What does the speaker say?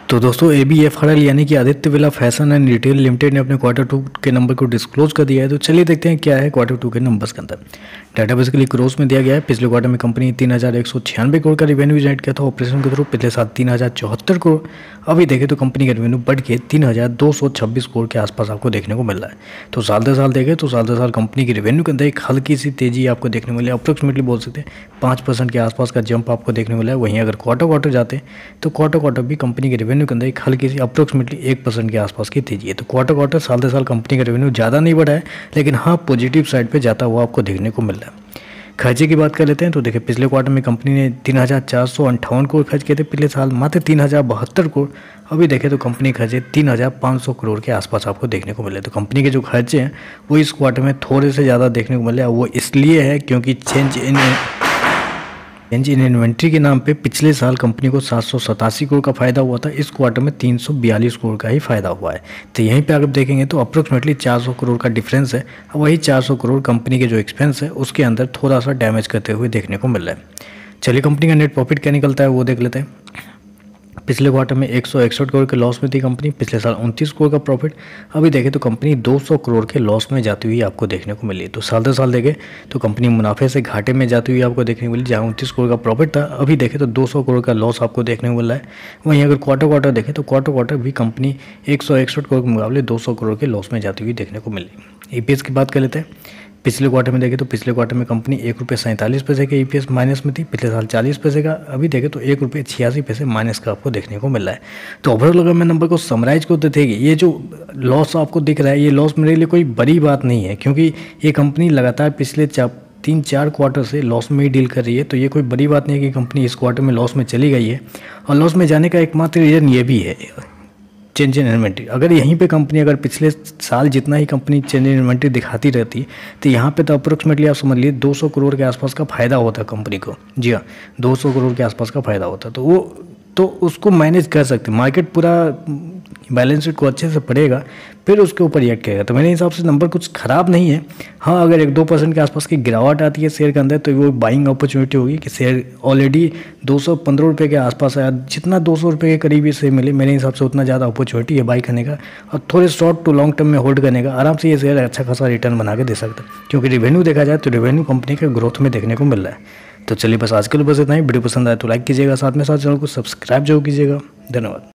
तो दोस्तों ABFRL यानी कि Aditya Birla fashion and retail limited ने अपने क्वार्टर 2 के नंबर को डिस्क्लोज कर दिया है। तो चलिए देखते हैं क्या है क्वार्टर 2 के नंबर्स के अंदर। डाटा बेसिकली क्रोस में दिया गया है। पिछले क्वार्टर में कंपनी 3196 करोड़ का रेवेन्यू जनरेट किया था ऑपरेशन के थ्रू। पिछले साल 3074 करोड़। अभी देखें तो कंपनी का रेवेन्यू बढ़ के 3226 करोड़ के आसपास आपको देखने को मिल रहा है। तो साल दर साल देखें तो साल दर साल कंपनी की रेवेन्यू के अंदर एक हल्की सी तेजी आपको देखने को मिली। अप्रोक्सीमेटली बोल सकते हैं 5% के आसपास का जंप आपको देखने को मिला है। वहीं अगर क्वार्टर जाते हैं तो क्वार्टर भी कंपनी के रेवेन्यू के अंदर एक हल्की सी अप्रोक्सीमेटली 1% के आसपास की तेजी है। तो क्वार्टर साल दर साल कंपनी का रेवेन्यू ज़्यादा नहीं बढ़ा है, लेकिन हाँ पॉजिटिव साइड पे जाता हुआ आपको देखने को मिल रहा है। खर्चे की बात कर लेते हैं तो देखिए पिछले क्वार्टर में कंपनी ने 3458 करोड़ खर्च किए थे। पिछले साल मात्र 3072 करोड़। अभी देखें तो कंपनी खर्चे 3500 करोड़ के आसपास आपको देखने को मिले। तो कंपनी के जो खर्चे हैं वो इस क्वार्टर में थोड़े से ज़्यादा देखने को मिले। वो इसलिए है क्योंकि चेंज इन इन्वेंट्री के नाम पे पिछले साल कंपनी को 787 करोड़ का फायदा हुआ था। इस क्वार्टर में 342 करोड़ का ही फायदा हुआ है। तो यहीं पे अगर देखेंगे तो अप्रोक्सीमेटली 400 करोड़ का डिफरेंस है। वही 400 करोड़ कंपनी के जो एक्सपेंस है उसके अंदर थोड़ा सा डैमेज करते हुए देखने को मिल रहा है। चलिए कंपनी का नेट प्रॉफिट क्या निकलता है वो देख लेते हैं। पिछले क्वार्टर में 161 करोड़ के लॉस में थी कंपनी। पिछले साल 29 करोड़ का प्रॉफिट। अभी देखें तो कंपनी 200 करोड़ के लॉस में जाती हुई आपको देखने को मिली। तो साल दर साल देखें तो कंपनी मुनाफे से घाटे में जाती हुई आपको देखने को मिली। जहाँ 29 करोड़ का प्रॉफिट था अभी देखें तो 200 करोड़ का लॉस आपको देखने को मिल रहा है। वहीं अगर क्वार्टर देखें तो क्वार्टर भी कंपनी 161 करोड़ के मुकाबले 200 करोड़ के लॉस में जाती हुई देखने को मिली। EPS की बात कर लेते हैं। पिछले क्वार्टर में देखें तो पिछले क्वार्टर में कंपनी ₹1.47 के EPS माइनस में थी। पिछले साल 40 पैसे का। अभी देखें तो ₹1.86 माइनस का आपको देखने को मिल रहा है। तो ओवरऑल अगर मैं नंबर को समराइज को देखेंगे, ये जो लॉस आपको दिख रहा है ये लॉस मेरे लिए कोई बड़ी बात नहीं है, क्योंकि ये कंपनी लगातार पिछले 3-4 क्वार्टर से लॉस में ही डील कर रही है। तो ये कोई बड़ी बात नहीं है कि कंपनी इस क्वार्टर में लॉस में चली गई है। और लॉस में जाने का एकमात्र रीज़न ये भी है चेंज इन इन्वेंट्री। अगर यहीं पे कंपनी अगर पिछले साल जितना ही कंपनी चेंज इन इन्वेंट्री दिखाती रहती तो यहाँ पे तो अप्रोक्सीमेटली आप समझ लीजिए 200 करोड़ के आसपास का फायदा होता कंपनी को। जी हाँ, 200 करोड़ के आसपास का फायदा होता। तो उसको मैनेज कर सकते। मार्केट पूरा बैलेंस शीट को अच्छे से पढ़ेगा फिर उसके ऊपर रिएक्ट करेगा। तो मेरे हिसाब से नंबर कुछ ख़राब नहीं है। हाँ, अगर 1-2% के आसपास की गिरावट आती है शेयर के अंदर तो वो बाइंग अपॉर्चुनिटी होगी कि शेयर ऑलरेडी 215 रुपये के आसपास आया। जितना 200 रुपये के करीब ये शेयर मिले मेरे हिसाब से उतना ज़्यादा अपॉर्चुनिटी है बाई करने का। और थोड़े शॉर्ट टू लॉन्ग टर्म में होल्ड करने का आराम से ये शेयर अच्छा खासा रिटर्न बना के दे सकता है, क्योंकि रेवेन्यू देखा जाए तो रेवेन्यू कंपनी के ग्रोथ में देखने को मिल रहा है। तो चलिए बस आज के लिए बस इतना ही। वीडियो पसंद आए तो लाइक कीजिएगा, साथ में चैनल को सब्सक्राइब जरूर कीजिएगा। धन्यवाद।